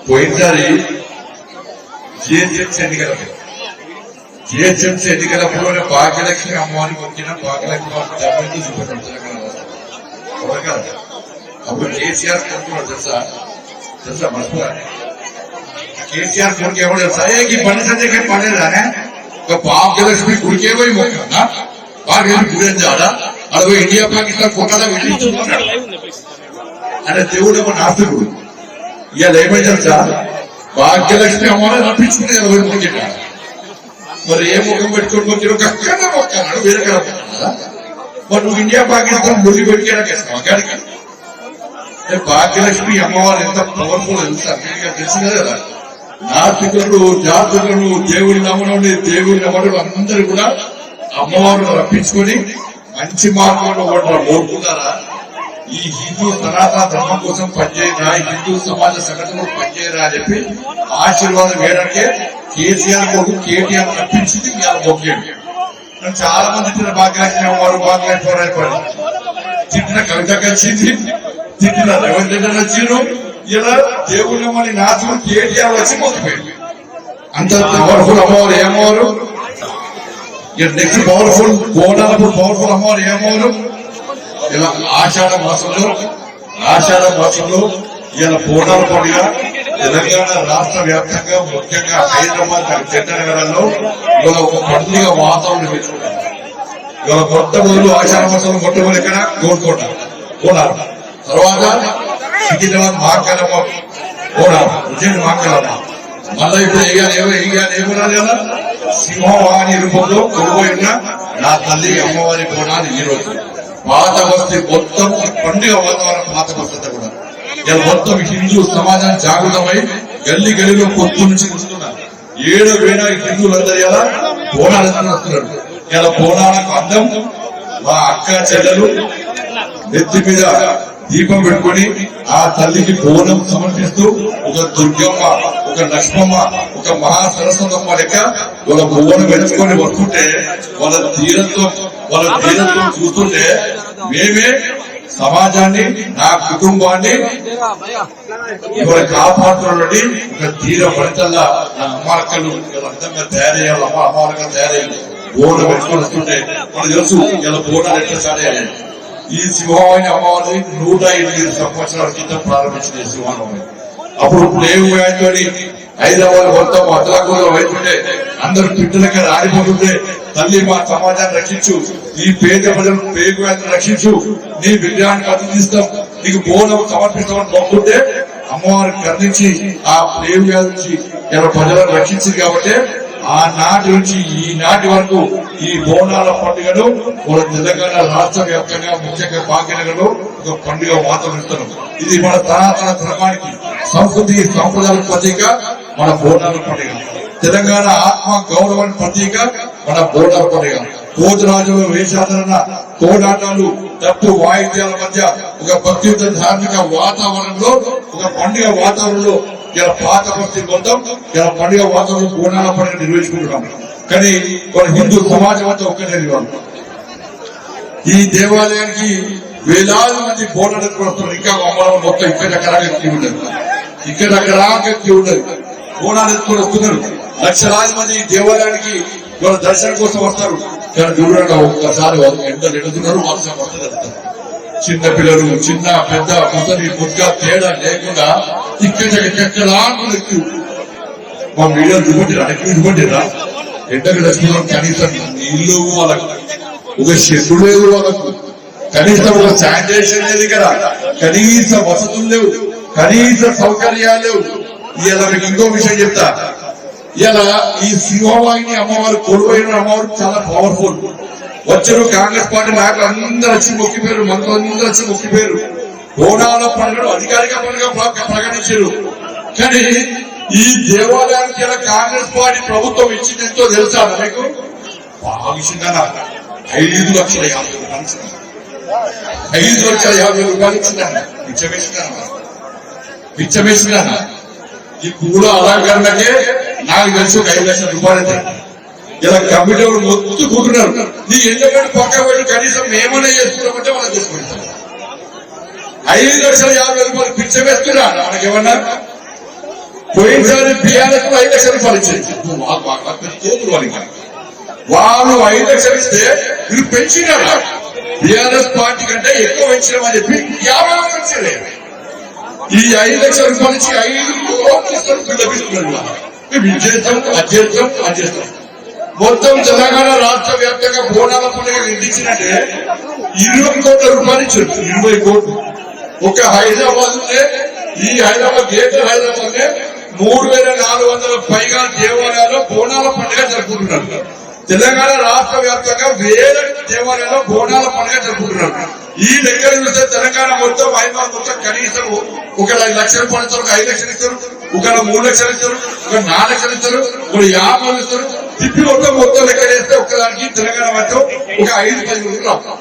పోయినసారి జిహెచ్ఎంసీ ఎన్నికలప్పుడు భాగ్యలక్ష్మి అమ్మవారికి వచ్చిన భాగ్యలక్ష్మి జబ్బులతో చూపెట్టాడు తెలంగాణ రాష్ట్రం. అప్పుడు కేసీఆర్ కొనుక్కున్నాడు తెలుసా మర్చిపోయా. కేసీఆర్ కొడుకు ఎవరు తెలుసా? ఈ బండి సంజయ్కి పడలేదానే ఒక భాగ్యలక్ష్మి గుడికే పోయి మొక్కన్నా భాగ్యలక్ష్మి గుడి ఆడ పోయి ఇండియా పాకిస్తాన్ కొట్టాలా వెళ్ళిస్తున్నాడు అంటే దేవుడు ఒక నాస్తికుడు. ఇవాళ ఏమైంది తెలుసా? భాగ్యలక్ష్మి అమ్మవారిని రప్పించుకుని పోయి మొక్కినా మరి ఏ ముఖం పెట్టుకొని మొక్కిన అక్కడ మొక్కన్నాడు వేరే కదా మొక్కన్నాడా? మరి నువ్వు ఇండియా పాకిస్తాన్ ముడి పెట్టాక అక్కడికి భాగ్యలక్ష్మి అమ్మవారు ఎంత పవర్ఫుల్ తెలుసా? తెలిసిందే కదా. నాస్తికులు జాతకులు దేవుడి నమ్మనుండి దేవుడి నమ్మడు అందరూ కూడా అమ్మవారిని రప్పించుకొని మంచి మార్గంలో ఓడుకున్నారా? ఈ హిందూ సనాతన ధర్మం కోసం పనిచేయరా, హిందూ సమాజ సంఘటనలు పనిచేయరా అని చెప్పి ఆశీర్వాదం వేయడానికే కేసీఆర్ కొడుకు కేటీఆర్ రప్పించింది ఇవాళ మొక్కాడు. చాలా మంది తిట్టిన భాగ్యలక్ష్మి అమ్మవారు భాగ్యలక్ష్మి అయిపోయి తిట్టిన కవిత కలిసింది, తిట్టిన రేవంత్ రెడ్డి వచ్చిండు. ఇలా దేవుని అమ్మని నాశనం కేటీఆర్ వచ్చి మోసిపోయింది. అంత పవర్ఫుల్ అమ్మవారు ఏమవారు? నెక్స్ట్ పవర్ఫుల్ బోనాలప్పుడు పవర్ఫుల్ అమ్మవారు ఏమవారు? ఇలా ఆషాఢ మాసంలో ఇలా బోనాల పండుగ తెలంగాణ రాష్ట్ర వ్యాప్తంగా ముఖ్యంగా హైదరాబాద్ జంట నగరాల్లో ఇవాళ ఒక పండుగ వాతావరణం పెంచుకుంటారు. ఇవాళ మొట్టమొదలు ఆషాఢ మాసంలో మొట్టమొదలు ఎక్కడ గోల్కోట బోనాలు, తర్వాత సికింద్రాబాద్ మహాకాలమ్మ బోనాలు, ఉజ్జయిని మహాకాలమ్మ, మళ్ళా ఇప్పుడు ఏమనాలి కదా సింహవాణి రూపంలో కొడుపోయిన నా తల్లి అమ్మవారి బోనాలు ఈ రోజు పాత బస్తీ మొత్తం పండుగ వాతావరణం. పాత బస్తీ కూడా ఇలా మొత్తం హిందూ సమాజాన్ని జాగృతమై గల్లీ గల్లీలో పొత్తు నుంచి వస్తున్నారు. 7 వేల హిందువులందరూ ఇలా బోనాలు వస్తున్నారు. ఇలా బోనాలకు అందం మా అక్క చెల్లెలు నెత్తి మీద దీపం పెట్టుకుని ఆ తల్లికి బోనం సమర్పిస్తూ ఒక దుర్గమ్మ, ఒక లక్ష్మమ్మ, ఒక మహాసరస్వతమ్మ లెక్క వాళ్ళ బోనం పెంచుకొని వస్తుంటే వాళ్ళ ధీరంతో చూస్తుంటే మేమే సమాజాన్ని, నా కుటుంబాన్ని ఇవాళ కాపాడుతున్నది ఒక ధీర ఫలితంగా నా అమ్మాలకలు అర్థంగా తయారయ్యాలి. అమ్మాలకలు తయారయ్యాలి. బోనం పెట్టుకొని వస్తుంటే మనకు తెలుసు ఇలా బోనాలు ఎట్లా స్టార్ట్ అయ్యాలి. ఈ సింహవాణి అమ్మవారి 108 సంవత్సరాల క్రితం ప్రారంభించిన సింహవాణి. అప్పుడు ప్లేగు వ్యాధితో హైదరాబాద్ మొత్తం అతలాకులో అవుతుంటే అందరూ పిట్టలకి ఆడిపోతుంటే తల్లి మా సమాజాన్ని రక్షించు, ఈ పేద ప్రజలు ప్లేగు వ్యాధిని రక్షించు, నీ విగ్రహానికి అతిథిస్తాం, నీకు బోనం సమర్పిస్తామని మొక్కుంటే అమ్మవారికి కర్ణించి ఆ ప్లేగు వ్యాధి నుంచి ఇలా ప్రజలను రక్షించింది. కాబట్టి ఆనాటి నుంచి ఈనాటి వరకు ఈ బోనాల పండుగను మన తెలంగాణ రాష్ట్ర వ్యాప్తంగా ముఖ్యంగా భాగ్యనగర్లో ఒక పండుగ వాతావరణం. ఇది మన సనాతన ధర్మానికి, సంస్కృతి, సంప్రదాయాల ప్రతీక మన బోనాల పండుగ. తెలంగాణ ఆత్మ గౌరవానికి ప్రతీక మన బోనాల పండుగ. కోజరాజుల వేషాధరణ, కోలాటాలు, డప్పు వాయిద్యాల మధ్య ఒక భక్తియుత ధార్మిక వాతావరణంలో, ఒక పండుగ వాతావరణంలో ఇలా పాత భక్తి మొత్తం ఇలా పండుగ వాతావరణం బోనాల పండుగ నిర్వహించుకుంటున్నాం. కానీ మన హిందూ సమాజం అంతా ఒక్కటే ఈ దేవాలయానికి వేలాది మంది బోనాలు ఎత్తుకొస్తున్నారు. ఇంకా అమ్మడం మొత్తం ఇక్కడక్కడా క్యూ ఉండదు, క్యూ ఉండదు. బోనాలు ఎత్తుకొని వస్తున్నారు. లక్షలాది మంది ఈ దేవాలయానికి వాళ్ళ దర్శనం కోసం వస్తారు. కానీ దూరంగా ఒక్కసారి ఎండలు ఎడుతున్నారు, వర్షం వస్తుంది. చిన్న పిల్లలు, చిన్న పెద్ద, ముసలి ముద్గా తేడా లేకుండా ఇక్కడ మా మీడియాలు దుబ్బట్టిరా ఎండకు దర్శనం. కనీసం ఇల్లు వాళ్ళకు, ఒక షెడ్డు లేదు వాళ్ళకు, కనీసం ఒక శానిటేషన్ లేదు ఇక్కడ, కనీస వసతులు లేవు, కనీస సౌకర్యాలు లేవు. ఇలా మీకు ఇంకో విషయం చెప్తా. ఇలా ఈ సింహవాహిని అమ్మవారు కొలువైన అమ్మవారు చాలా పవర్ఫుల్. వచ్చారు కాంగ్రెస్ పార్టీ నాయకులు అందరూ వచ్చి మొక్కిపోయారు, మంత్రులందరూ వచ్చి మొక్కిపోయారు. బోనాల పండుగ అధికారిక పండుగ ప్రకటించారు. కానీ ఈ దేవాలయానికి ఇలా కాంగ్రెస్ పార్టీ ప్రభుత్వం ఇచ్చిందో తెలుసా మీకు? బాగా ఇచ్చిందన్నా 5,50,000 రూపాయలు ఇచ్చిందన్న. పిచ్చమేసిందన్న. ఈ పూల అలంకరణకే నాకు తెలిసి ఒక 5,00,000 రూపాయలు అయితే ఇలా కమిటీ మొత్తుకుంటున్నారు. నీ ఎందుకంటే పక్క పెట్టి కనీసం ఏమైనా చేసుకున్నామంటే మనం చేసుకుంటాం. 5,50,000 రూపాయలు పిచ్చమేస్తున్నా మనకేమన్నా? బీఆర్ఎస్ 5 లక్షల రూపాయలు ఇచ్చేది వాళ్ళు 5 లక్షలు ఇస్తే వీళ్ళు పెంచినారా బీఆర్ఎస్ పార్టీ కంటే ఎక్కువ పెంచినామని చెప్పి 50 పెంచలే ఈ 5 లక్షల రూపాయల నుంచి 5 పిల్లపిస్తున్నారు మేము చేస్తాం అది చేస్తాం మొత్తం తెలంగాణ రాష్ట్ర వ్యాప్తంగా బోనాల పండుగ విధించినట్టే 20 కోట్ల రూపాయలు ఇచ్చారు 20 కోట్లు ఒక హైదరాబాద్ ఈ హైదరాబాద్ గ్రేటర్ హైదరాబాద్ 3400 పైగా దేవాలయాల్లో బోనాల పండుగ జరుపుకుంటున్నారు తెలంగాణ రాష్ట్ర వ్యాప్తంగా వేల దేవాలయాల్లో బోనాల పండుగ జరుపుకుంటున్నారు ఈ లెక్కలు చూస్తే తెలంగాణ మొత్తం హైదరాబాద్ మొత్తం కనీసం ఒక 5 లక్షలు పడతారు ఒక 5 లక్షలు ఇస్తారు ఒక 3 లక్షలు ఇస్తారు ఒక 4 లక్షలు ఇస్తారు ఒక 50 ఇస్తారు తిప్పి మొత్తం లెక్క వేస్తే ఒక్కదానికి తెలంగాణ మొత్తం ఒక 5-10 రావు